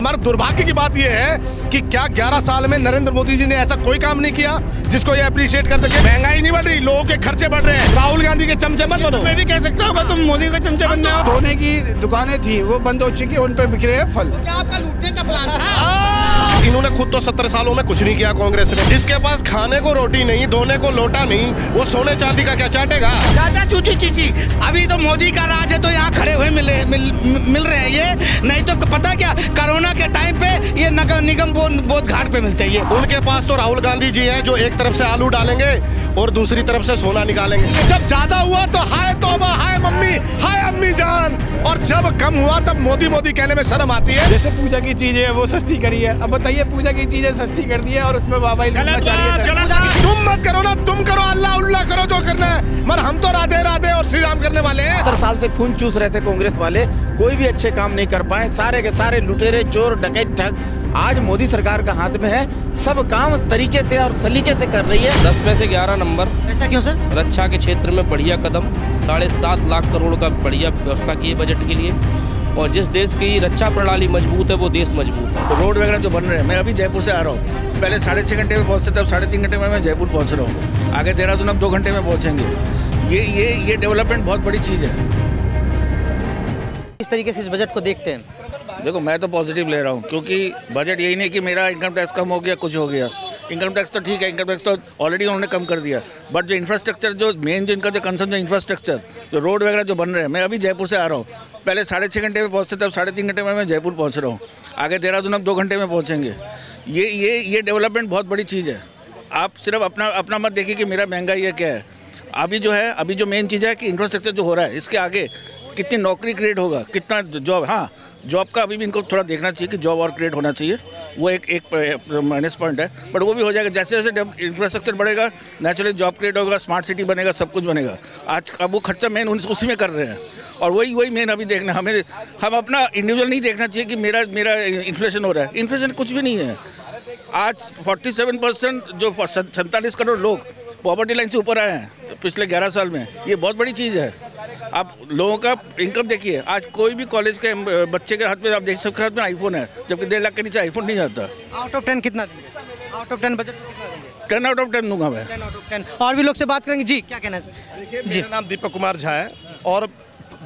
मगर दुर्भाग्य की बात यह है कि क्या 11 साल में नरेंद्र मोदी जी ने ऐसा कोई काम नहीं किया जिसको ये अप्रिशिएट कर सके। महंगाई नहीं बढ़ रही, लोगों के खर्चे बढ़ रहे हैं। राहुल गांधी के चमचे मत बनो। मैं भी कह सकता हूँ तुम मोदी के चमचे बन जाओ। सोने की दुकानें थी वो बंद हो चुकी है, उन पे बिखरे हैं फल। क्या आपका लूटने का प्लान था? इन्होंने खुद तो 70 सालों में कुछ नहीं किया कांग्रेस ने। जिसके पास खाने को रोटी नहीं, धोने को लोटा नहीं, वो सोने चांदी का क्या चाटेगा। चाचा चूची चीची, अभी तो मोदी का राज है तो यहाँ खड़े हुए मिल रहे हैं ये। नहीं तो पता क्या, कोरोना के टाइम पे ये नगर निगम बोध घाट पे मिलते हैं ये। उनके पास तो राहुल गांधी जी हैं जो एक तरफ से आलू डालेंगे और दूसरी तरफ से सोना निकालेंगे। जब ज्यादा हुआ तो हाय तौबा, हाय मम्मी, हाय अम्मी जान, और जब कम हुआ तब मोदी मोदी कहने में शर्म आती है। जैसे पूजा की चीजें है वो सस्ती करी है, अब बताइए पूजा की चीजें सस्ती कर दी है और उसमें वाहवाही लूटना चाह रही है। तुम मत करो ना, तुम करो, अल्लाह उल्लाह करो जो करना है, मगर हम तो राधे राधे और श्री राम करने वाले हैं। 70 साल से खून चूस रहे थे कांग्रेस वाले, कोई भी अच्छे काम नहीं कर पाए, सारे के सारे लुटेरे, चोर, डकैत, ठग। आज मोदी सरकार का हाथ में है, सब काम तरीके से और सलीके से कर रही है। 10 में से 11 नंबर। ऐसा क्यों सर? रक्षा के क्षेत्र में बढ़िया कदम, 7.5 लाख करोड़ का बढ़िया व्यवस्था की है बजट के लिए। और जिस देश की रक्षा प्रणाली मजबूत है वो देश मजबूत है। तो रोड वगैरह जो बन रहे हैं, मैं अभी जयपुर से आ रहा हूँ, पहले 6.5 घंटे में पहुँचते थे, अब 3.5 घंटे में मैं जयपुर पहुँच रहा हूँ। आगे देहरादून अब 2 घंटे में पहुँचेंगे। ये डेवलपमेंट बहुत बड़ी चीज़ है। इस तरीके से इस बजट को देखते हैं? देखो मैं तो पॉजिटिव ले रहा हूँ, क्योंकि बजट यही नहीं कि मेरा इनकम टैक्स कम हो गया, कुछ हो गया। इनकम टैक्स तो ठीक है, इनकम टैक्स तो ऑलरेडी उन्होंने कम कर दिया, बट जो इंफ्रास्ट्रक्चर, जो मेन जो इनका जो कंसर्न, जो इंफ्रास्ट्रक्चर, जो रोड वगैरह जो बन रहे हैं, मैं अभी जयपुर से आ रहा हूँ, पहले 6.5 घंटे में पहुँचते थे, अब 3.5 घंटे में मैं जयपुर पहुँच रहा हूँ। आगे देहरादून अब 2 घंटे में पहुँचेंगे। ये डेवलपमेंट बहुत बड़ी चीज़ है। आप सिर्फ अपना मत देखिए कि मेरा महंगाई है क्या है। अभी जो मेन चीज़ है कि इंफ्रास्ट्रक्चर जो हो रहा है, इसके आगे कितनी नौकरी क्रिएट होगा, कितना जॉब। हाँ, जॉब का अभी भी इनको थोड़ा देखना चाहिए कि जॉब और क्रिएट होना चाहिए, वो एक माइनस पॉइंट है, बट वो भी हो जाएगा। जैसे जैसे इंफ्रास्ट्रक्चर बढ़ेगा, नेचुरली जॉब क्रिएट होगा, स्मार्ट सिटी बनेगा, सब कुछ बनेगा। आज अब वो खर्चा मेन उसी में कर रहे हैं, और वही मेन अभी देखना हमें। हम अपना इंडिविजुअल नहीं देखना चाहिए कि मेरा इन्फ्लेशन हो रहा है। इन्फ्लेशन कुछ भी नहीं है। आज 47% जो 47 करोड़ लोग पॉवर्टी लाइन से ऊपर आए हैं पिछले 11 साल में, ये बहुत बड़ी चीज़ है। आप लोगों का इनकम देखिए, आज कोई भी कॉलेज के बच्चे के हाथ में आप देख सकते हैं, हाथ में आईफोन है, जबकि 1.5 लाख के नीचे आईफोन नहीं आता। आउट ऑफ 10 कितना देंगे? आउट ऑफ 10 बजट को कितना देंगे? 10 आउट ऑफ 10 दूंगा मैं। 10 आउट ऑफ 10। और भी लोग से बात करेंगे। जी, क्या कहना है? मेरा नाम दीपक कुमार झा है, और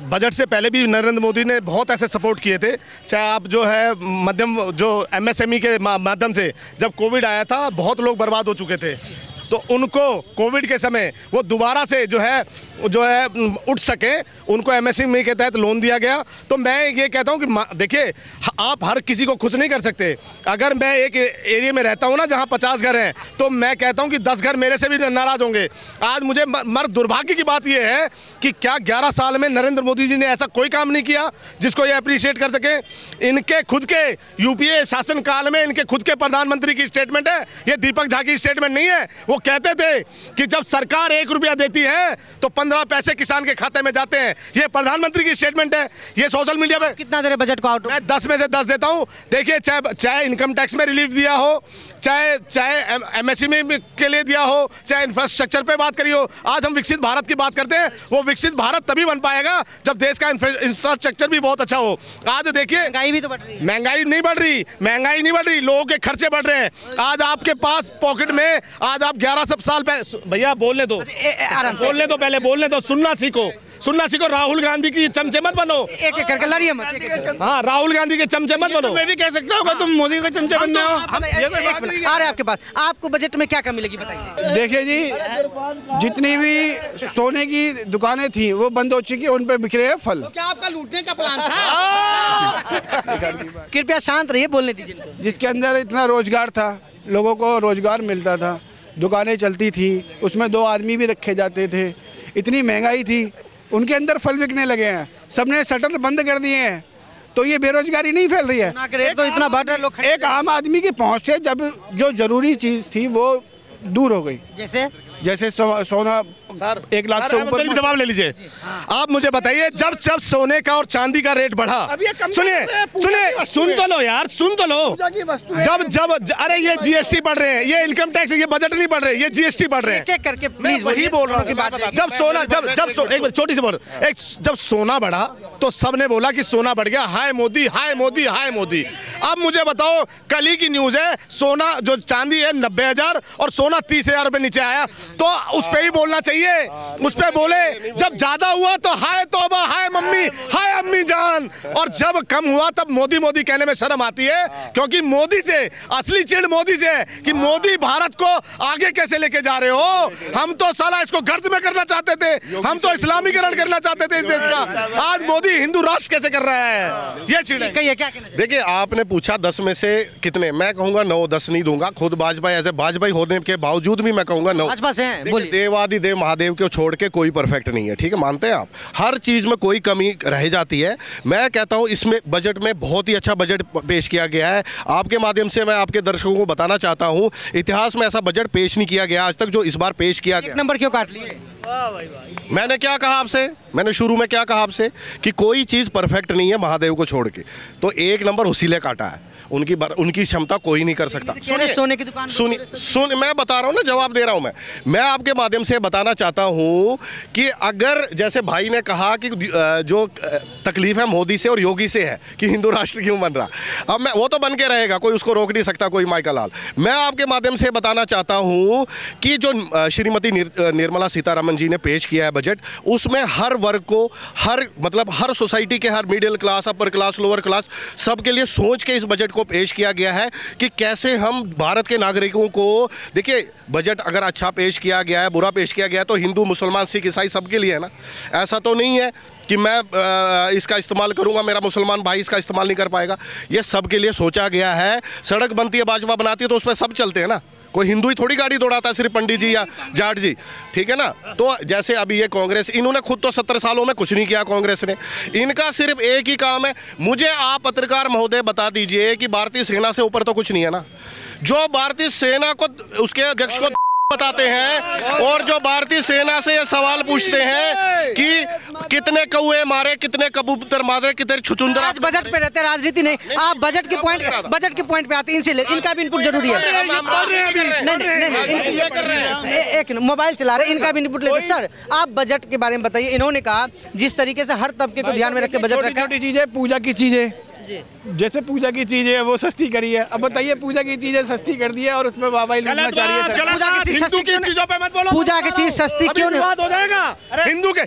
बजट से पहले भी नरेंद्र मोदी ने बहुत ऐसे सपोर्ट किए थे। चाहे आप जो है मध्यम, जो MSME के माध्यम से, जब कोविड आया था बहुत लोग बर्बाद हो चुके थे, तो उनको कोविड के समय वो दोबारा से जो है उठ सके, उनको MSME के तहत लोन दिया गया। तो मैं ये कहता हूँ कि देखिए, आप हर किसी को खुश नहीं कर सकते। अगर मैं एक एरिया में रहता हूँ ना जहाँ 50 घर हैं, तो मैं कहता हूँ कि 10 घर मेरे से भी नाराज़ होंगे। आज मुझे मगर दुर्भाग्य की बात यह है कि क्या 11 साल में नरेंद्र मोदी जी ने ऐसा कोई काम नहीं किया जिसको ये अप्रिशिएट कर सके। इनके खुद के UPA शासनकाल में इनके खुद के प्रधानमंत्री की स्टेटमेंट है, ये दीपक झा की स्टेटमेंट नहीं है। वो कहते थे कि जब सरकार 1 रुपया देती है तो 15 पैसे किसान के खाते में जाते हैं। ये प्रधानमंत्री की स्टेटमेंट है। ये सोशल मीडिया पे कितना दे रहे बजट को आउट? मैं 10 में से 10 देता हूं। देखिए, चाहे इनकम टैक्स में रिलीफ दिया हो, चाहे MSME के लिए दिया हो, चाहे इंफ्रास्ट्रक्चर पे बात करी हो। आज हम विकसित भारत की बात करते हैं, वो विकसित भारत तभी बन पाएगा जब देश का इंफ्रास्ट्रक्चर भी बहुत अच्छा हो। आज देखिए, महंगाई भी तो बढ़ रही है। महंगाई नहीं बढ़ रही, लोगों के खर्चे बढ़ रहे हैं। आज आपके पास पॉकेट में, आज आप 11 साल पहले, भैया बोलने दो, बोलने दो, पहले बोलने दो, सुनना सीखो। राहुल गांधी की चमचे मत बनो। एक करके लड़िए मत। हाँ, राहुल गांधी के चमचे मत बनो। मैं भी कह सकता हूँ तुम मोदी के चमचे बन जाओ। आ रहे आपके पास, आपको बजट में क्या कमी लगी बताइए? देखिए जी, जितनी भी सोने की दुकानें थी वो बंद हो चुकी है, उन पे बिखरे हैं फल। क्या आपका लूटने का प्लान था? कृपया शांत रहिए, बोलने दीजिए। जिसके अंदर इतना रोजगार था, लोगों को रोजगार मिलता था, दुकानें चलती थी, उसमें 2 आदमी भी रखे जाते थे, इतनी महंगाई थी, उनके अंदर फल बिकने लगे हैं। सबने शटर बंद कर दिए हैं, तो ये बेरोजगारी नहीं फैल रही है। रेट तो इतना बढ़ रहा है, लोग एक आम आदमी की पहुंच से जब जो जरूरी चीज़ थी वो दूर हो गई। जैसे सोना 1 लाख से ऊपर भी जवाब ले लीजिए। आप मुझे बताइए, जब जब सोने का और चांदी का रेट बढ़ा, सुनिए सुन तो लो यार, सुन तो लो। जब जब अरे ये जीएसटी बढ़ रहे हैं, ये इनकम टैक्स, ये बजट नहीं बढ़ रहे, ये जीएसटी बढ़ रहे हैं। करके मैं वही बोल रहा हूँ। जब सोना एक बार छोटी सी बोल, जब सोना बढ़ा तो सबने बोला कि सोना बढ़ गया, हाय मोदी हाय मोदी हाय मोदी। अब मुझे बताओ, कल ही की न्यूज है, सोना जो चांदी है 90,000 और सोना 30,000 रुपए नीचे आया, तो उस पे ही बोलना चाहिए, उस पे बोले। जब ज्यादा हुआ तो हाय तौबा हाय मम्मी हाय अम्मी जान, और जब कम हुआ तब मोदी मोदी कहने में शर्म आती है, क्योंकि मोदी से असली चिढ़ मोदी से है कि मोदी भारत को आगे कैसे लेके जा रहे हो। हम तो साला इसको गर्द में करना चाहते थे, हम तो इस्लामीकरण करना चाहते थे इस देश का, आज मोदी हिंदू राष्ट्र कैसे कर रहा है, ये चिढ़ है। देखिए, आपने पूछा 10 में से कितने, मैं कहूंगा 9, 10 नहीं दूंगा। खुद भाजपा ऐसे भाजपा होने के बावजूद भी मैं कहूंगा 9। देवादिदेव महादेव को छोड़ के कोई परफेक्ट नहीं है, ठीक है, मानते हैं आप। हर चीज में कोई कमी रह जाती है। मैं कहता हूं इसमें बजट में बहुत ही अच्छा बजट पेश किया गया है। आपके माध्यम से मैं आपके दर्शकों को बताना चाहता हूं, इतिहास में ऐसा बजट पेश नहीं किया गया आज तक जो इस बार पेश किया गया। नंबर क्यों काट लिए? मैंने क्या कहा आपसे, मैंने शुरू में क्या कहा आपसे कि कोई चीज़ परफेक्ट नहीं है महादेव को छोड़ के, तो 1 नंबर उसी ले काटा है। उनकी क्षमता कोई नहीं कर सकता। सोने की दुकान सुन मैं बता रहा हूँ ना, जवाब दे रहा हूँ मैं आपके माध्यम से बताना चाहता हूँ कि अगर जैसे भाई ने कहा कि जो तकलीफ है मोदी से और योगी से है कि हिंदू राष्ट्र क्यों बन रहा, अब मैं वो तो बन के रहेगा, कोई उसको रोक नहीं सकता, कोई माइकल लाल। मैं आपके माध्यम से बताना चाहता हूँ कि जो श्रीमती निर्मला सीतारमन जी ने पेश किया है बजट, उसमें हर वर्ग को, हर सोसाइटी के, हर middle class, upper class, lower class, सबके लिए सोच के इस बजट को पेश किया गया है कि कैसे हम भारत के नागरिकों को, देखिए बजट अगर अच्छा पेश किया गया है, बुरा पेश किया गया है, तो हिंदू मुसलमान सिख ईसाई सबके लिए है ना। ऐसा तो नहीं है कि मैं इसका इस्तेमाल करूंगा, मेरा मुसलमान भाई इसका इस्तेमाल नहीं कर पाएगा। ये सबके लिए सोचा गया है। सड़क बनती है, भाजपा बनाती है, तो उस पर सब चलते हैं ना, कोई हिंदू ही थोड़ी गाड़ी दौड़ाता है, सिर्फ पंडित जी या जाट जी, ठीक है ना। तो जैसे अभी ये कांग्रेस, इन्होंने खुद तो 70 सालों में कुछ नहीं किया कांग्रेस ने, इनका सिर्फ एक ही काम है। मुझे आप पत्रकार महोदय बता दीजिए कि भारतीय सेना से ऊपर तो कुछ नहीं है ना, जो भारतीय सेना को उसके अध्यक्ष को बताते हैं और जो भारतीय सेना से ये सवाल पूछते हैं कि कितने कौए मारे, कितने कबूतर मारे, कितने छुचुंदर। आज बजट पे रहते हैं, राजनीति नहीं। आप बजट के पॉइंट पे आते हैं, इनसे इनका भी इनपुट जरूरी है। एक मोबाइल चला रहे, इनका भी इनपुट लेते। सर आप बजट के बारे में बताइए। इन्होंने कहा जिस तरीके से हर तबके को ध्यान में रख के बजट रखा, छोटी चीजें, पूजा की चीजें, जैसे पूजा की चीजें वो सस्ती करी है। अब बताइए, पूजा की चीजें सस्ती कर दी है और उसमें वाहवाही लूटना चाह रही है। पूजा की चीज सस्ती क्यों नहीं हो जाएगा? हिंदू के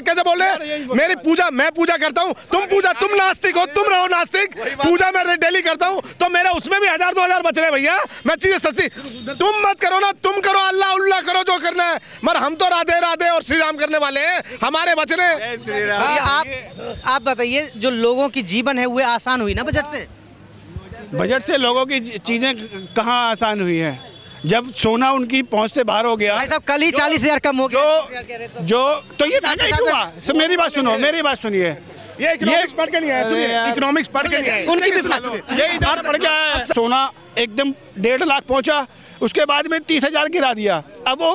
कैसे बोल रहे हैं? मेरी पूजा, मैं पूजा करता हूँ, तुम नास्तिक हो, तुम रहो नास्तिक। पूजा मैं डेली करता हूँ, तो मेरे उसमें भी 1000-2000 बच रहे भैया। मैं चीजें सस्ती, तुम मत करो ना, तुम करो अल्लाह उल्लाह करो जो करना है, मगर हम तो राधे राधे और श्री राम करने वाले हैं, हमारे बच रहे। आप बताइए, जो लोगों की जीवन है वो आसान हुई ना बजट से? बजट से लोगों की चीजें कहाँ आसान हुई है? जब सोना उनकी पहुंच से बाहर हो गया, भाई साहब कल ही 40,000 कम हो गया जो तो ये महंगा ही हुआ। मेरी बात सुनो, मेरी बात सुनिए। ये इकोनॉमिक्स पढ़ के नहीं आया, सुनिए, इकोनॉमिक्स पढ़ के नहीं आया, उनकी भी ये इधर पढ़ के आया। सोना एकदम 1.5 लाख पहुंचा, उसके बाद में 30,000 गिरा दिया। अब वो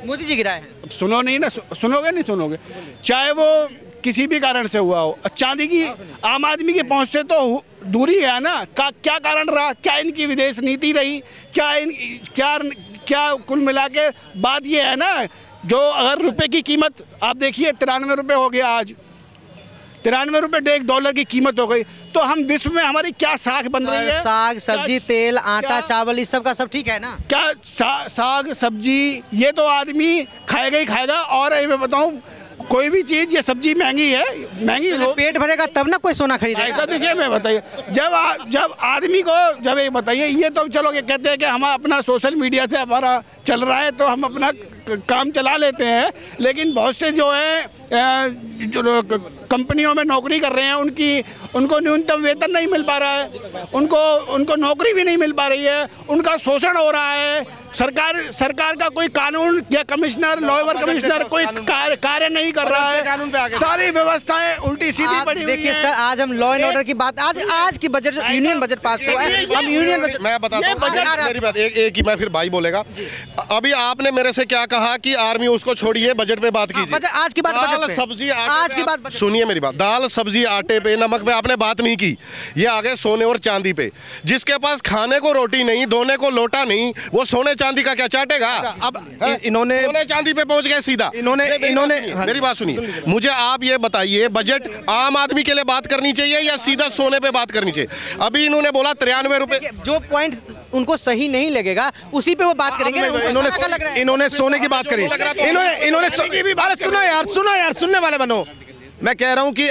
मोदी जी गिराए हैं। सुनो नहीं ना, सुनोगे नहीं सुनोगे, चाहे वो किसी भी कारण से हुआ हो। चांदी की आम आदमी की पहुंच से तो दूरी है ना। क्या कारण रहा? क्या इनकी विदेश नीति रही? क्या कुल मिला के बात ये है ना, जो अगर रुपए की कीमत आप देखिए 93 रुपये हो गया, आज 93 रुपये $1 की कीमत हो गई, तो हम विश्व में हमारी क्या साख बन रही है? साग सब्जी तेल आटा चावल इस सब का सब ठीक है ना? क्या साग सब्जी ये तो आदमी खाएगा ही खाएगा। और मैं बताऊं, कोई भी चीज, ये सब्जी महंगी है, महंगी हो, पेट भरेगा तब ना कोई सोना खरीदेगा। ऐसा देखिए, मैं बताइए, जब आदमी को, जब ये बताइए, ये तो चलो ये कहते हैं कि हम अपना सोशल मीडिया से हमारा चल रहा है तो हम अपना काम चला लेते हैं, लेकिन बहुत से जो है जो कंपनियों में नौकरी कर रहे हैं, उनको न्यूनतम वेतन नहीं मिल पा रहा है, उनको नौकरी भी नहीं मिल पा रही है, उनका शोषण हो रहा है। सरकार का कोई कानून या कमिश्नर, लोअर कमिश्नर कोई कार्य नहीं कर रहा है। सारी व्यवस्थाएं उल्टी सीधी पड़ी हुई देखिए सर, आज हम लॉ एंड ऑर्डर की बात, आज की बजट, यूनियन बजट पास हुआ है, हम यूनियन बजट, मैं बताता हूं, मेरी बात एक ही, मैं फिर भाई बोलेगा। अभी आपने मेरे से क्या कहा कि आर्मी उसको छोड़िए, बजट पे बात कीजिए। बजट- आज की बात बजट दाल पे। सब्जी आटे आज पे की आप- बात बजट। सुनिए मेरी बात, दाल सब्जी आटे पे नमक पे आपने बात नहीं की। ये आ गए सोने और चांदी पे। जिसके पास खाने को रोटी नहीं, धोने को लोटा नहीं, वो सोने चांदी का क्या चाटेगा? अब इन्होंने सोने चांदी पे पहुंच गए सीधा। मेरी बात सुनिए, मुझे आप ये बताइए, बजट आम आदमी के लिए बात करनी चाहिए या सीधा सोने पे बात करनी चाहिए? अभी इन्होंने बोला 93 रुपए। जो पॉइंट उनको सही नहीं लगेगा उसी पे वो बात करेंगे ना, उनको ऐसा लग रहा है। इन्होंने सोने की बात करी। इन्होंने अरे सुनो यार, सुनने वाले बनो। मैं कह रहा हूं कि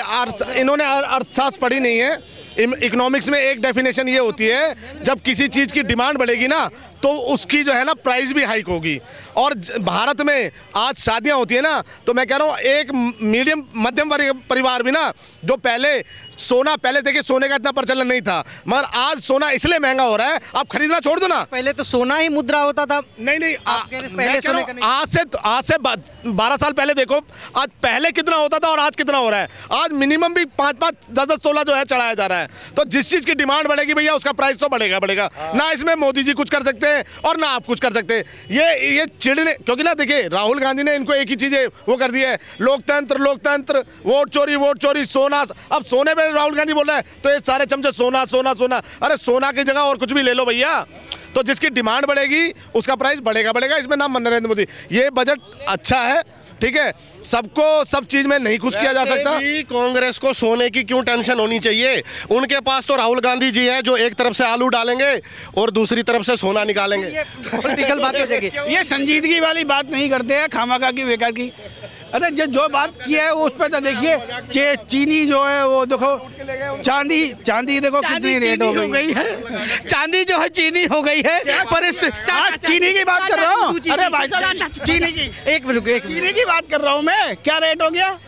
इन्होंने अर्थशास्त्र पढ़ी नहीं है। इकोनॉमिक्स में एक डेफिनेशन ये होती है, जब किसी चीज़ की डिमांड बढ़ेगी ना तो उसकी जो है ना प्राइस भी हाइक होगी। और भारत में आज शादियां होती है ना, तो मैं कह रहा हूँ एक मीडियम मध्यम वर्ग परिवार भी ना, जो पहले देखिए सोने का इतना प्रचलन नहीं था, मगर आज सोना इसलिए महंगा हो रहा है, आप खरीदना छोड़ दो ना। पहले तो सोना ही मुद्रा होता था। नहीं पहले सोने का नहीं। आज से 12 साल पहले देखो, आज पहले कितना होता था और आज कितना हो रहा है। आज मिनिमम भी 5-5, 10-10 तोला जो है चढ़ाया जा रहा है। तो जिस चीज की डिमांड बढ़ेगी भैया, उसका प्राइस तो बढ़ेगा। ना इसमें मोदी जी कुछ कर सकते हैं और ना आप कुछ कर सकते हैं। ये चिड़ने, क्योंकि ना देखिए राहुल गांधी ने इनको एक ही चीज वो कर दी है, लोकतंत्र, वोट चोरी, सोना। अब सोने पे राहुल गांधी बोल रहा है तो ये सारे चमचे सोना। अरे सोना की जगह और कुछ भी ले लो भैया। तो जिसकी डिमांड बढ़ेगी उसका प्राइस बढ़ेगा। इसमें नाम नरेंद्र मोदी। ये बजट अच्छा है, ठीक है, सबको सब चीज में नहीं खुश किया जा सकता। कांग्रेस को सोने की क्यों टेंशन होनी चाहिए? उनके पास तो राहुल गांधी जी हैं, जो एक तरफ से आलू डालेंगे और दूसरी तरफ से सोना निकालेंगे। ये पॉलिटिकल बात हो जाएगी। ये संजीदगी वाली बात नहीं करते हैं, खामखा की बेकार की। अरे जो बात किया है उस पर तो देखिए, चीनी जो है वो देखो, चांदी देखो कितनी रेट हो गई है। चांदी जो है चीनी हो गई है। पर इस चीनी की बात कर रहा हूँ। अरे भाई साहब, चीनी की एक मिनट चीनी की बात कर रहा हूँ मैं। क्या रेट हो गया?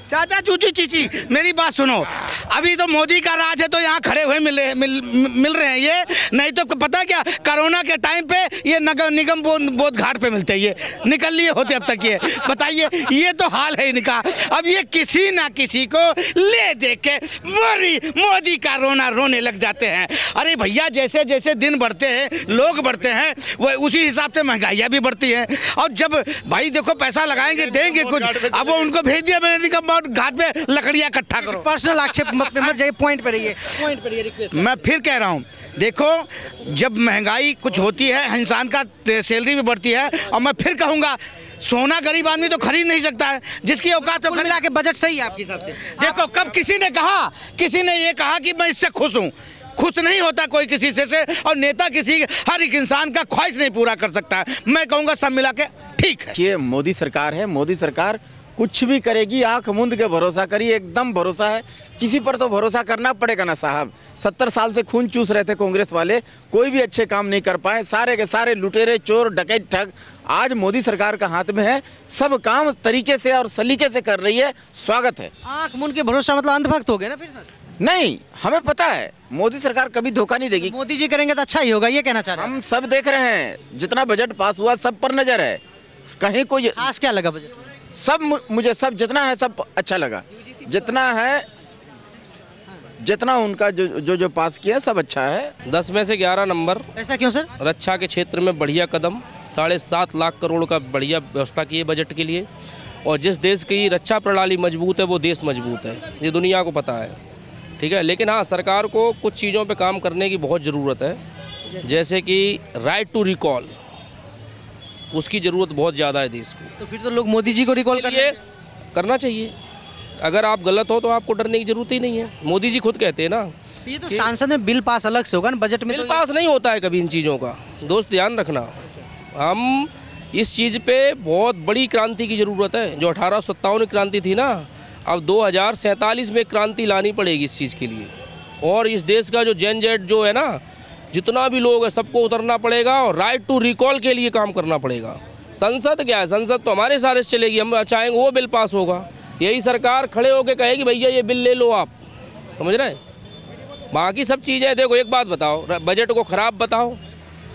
चाचा चीची मेरी बात सुनो। अभी तो मोदी का राज है तो यहाँ खड़े हुए मिल रहे हैं ये। नहीं तो पता क्या, कोरोना के टाइम पे ये निगम बोध घाट पे मिलते, ये निकल लिए होते अब तक। ये बताइए, ये तो हाल है इनका। अब ये किसी ना किसी को ले दे के मोदी का रोने लग जाते हैं। अरे भैया, जैसे जैसे दिन बढ़ते हैं, लोग बढ़ते हैं, वो उसी हिसाब से महंगाइयाँ भी बढ़ती हैं। और जब भाई देखो पैसा लगाएंगे, देंगे कुछ, अब वो उनको भेज दिया मैंने निगम घाट पे लकड़ियां इकट्ठा करो। पर्सनल आक्षेप मत जाइए, पॉइंट पे रहिए। रिक्वेस्ट। मैं फिर कह रहा हूँ, देखो जब महंगाई कुछ होती है, इंसान का सैलरी भी बढ़ती है। और मैं फिर कहूँगा, सोना गरीब आदमी तो खरीद नहीं सकता है, जिसकी औकात तो मिला के बजट सही है आपके हिसाब से? देखो, कब किसी ने ये कहा कि मैं इससे खुश हूँ? खुश नहीं होता कोई किसी से और नेता हर एक इंसान का ख्वाहिश नहीं पूरा कर सकता है। मैं कहूँगा सब मिला के ठीक है। ये मोदी सरकार है, मोदी सरकार कुछ भी करेगी, आंख मूंद के भरोसा करिए, एकदम भरोसा है। किसी पर तो भरोसा करना पड़ेगा ना साहब। 70 साल से खून चूस रहे थे कांग्रेस वाले, कोई भी अच्छे काम नहीं कर पाए। सारे के सारे लुटेरे, चोर, डकैत, ठग आज मोदी सरकार का हाथ में है। सब काम तरीके से और सलीके से कर रही है, स्वागत है। आंख मूंद के भरोसा मतलब अंधभक्त हो गए ना फिर सर? नहीं, हमें पता है मोदी सरकार कभी धोखा नहीं देगी। मोदी जी करेंगे तो अच्छा ही होगा, ये कहना चाह रहे हैं? हम सब देख रहे हैं, जितना बजट पास हुआ सब पर नजर है। कहीं कोई खास क्या लगा बजट? मुझे सब जितना है सब अच्छा लगा। जितना उनका जो पास किया सब अच्छा है। 10 में से 11 नंबर। ऐसा क्यों सर? रक्षा के क्षेत्र में बढ़िया कदम, 7.5 लाख करोड़ का बढ़िया व्यवस्था की है बजट के लिए। और जिस देश की रक्षा प्रणाली मजबूत है वो देश मजबूत है, ये दुनिया को पता है, ठीक है। लेकिन हाँ, सरकार को कुछ चीज़ों पे काम करने की बहुत ज़रूरत है, जैसे कि राइट टू रिकॉल, उसकी ज़रूरत बहुत ज़्यादा है देश को। तो फिर तो लोग मोदी जी को रिकॉल करना चाहिए। अगर आप गलत हो तो आपको डरने की ज़रूरत ही नहीं है। मोदी जी खुद कहते हैं ना। ये तो सांसद में बिल पास अलग से होगा ना, बजट में बिल पास नहीं होता है कभी इन चीज़ों का, दोस्त ध्यान रखना। हम इस चीज़ पे बहुत बड़ी क्रांति की ज़रूरत है। जो 1857 क्रांति थी ना, अब 2047 में क्रांति लानी पड़ेगी इस चीज़ के लिए। और इस देश का जो जेन जेड जो है ना, जितना भी लोग है सबको उतरना पड़ेगा और राइट टू रिकॉल के लिए काम करना पड़ेगा। संसद क्या है, संसद तो हमारे सारे से चलेगी, हम चाहेंगे वो बिल पास होगा। यही सरकार खड़े होकर कहेगी भैया ये बिल ले लो आप, समझ रहे हैं। बाकी सब चीज़ें देखो, एक बात बताओ, बजट को ख़राब बताओ,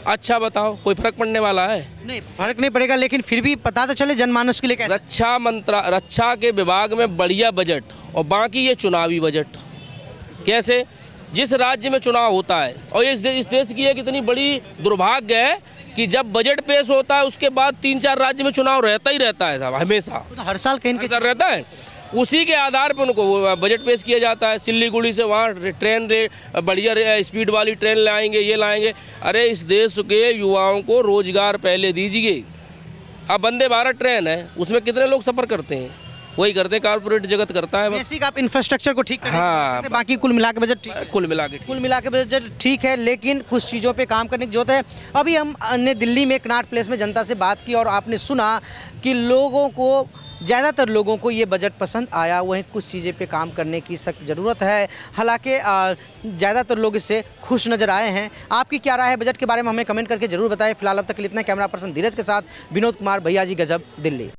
अच्छा बताओ, कोई फर्क पड़ने वाला है? नहीं, फर्क नहीं पड़ेगा, लेकिन फिर भी पता तो चले जनमानस के लिए कैसे। रक्षा के विभाग में बढ़िया बजट और बाकी ये चुनावी बजट। कैसे? जिस राज्य में चुनाव होता है, और इस देश की एक इतनी बड़ी दुर्भाग्य है कि जब बजट पेश होता है उसके बाद 3-4 राज्य में चुनाव रहता ही रहता है साहब, हमेशा तो हर साल कहीं चल रहता है। उसी के आधार पर उनको वो बजट पेश किया जाता है। सिल्लीगुड़ी से वहाँ ट्रेन बढ़िया स्पीड वाली ट्रेन लाएंगे, ये लाएंगे। अरे इस देश के युवाओं को रोजगार पहले दीजिए। अब वंदे भारत ट्रेन है, उसमें कितने लोग सफ़र करते हैं? वही करते हैं, कारपोरेट जगत करता है बस। बेसिक आप इंफ्रास्ट्रक्चर को ठीक करें, हाँ, बाकी कुल मिला के बजट ठीक है। कुल मिला के बजट ठीक है, लेकिन कुछ चीज़ों पे काम करने की जरूरत है। अभी हमने दिल्ली में कनॉट प्लेस में जनता से बात की और आपने सुना कि लोगों को, ज़्यादातर लोगों को ये बजट पसंद आया। वहीं कुछ चीज़ें पे काम करने की सख्त ज़रूरत है। हालांकि ज़्यादातर लोग इससे खुश नज़र आए हैं। आपकी क्या राय है बजट के बारे में, हमें कमेंट करके ज़रूर बताएं। फिलहाल अब तक के लिए इतना। कैमरा पर्सन धीरज के साथ विनोद कुमार, भैया जी गजब, दिल्ली।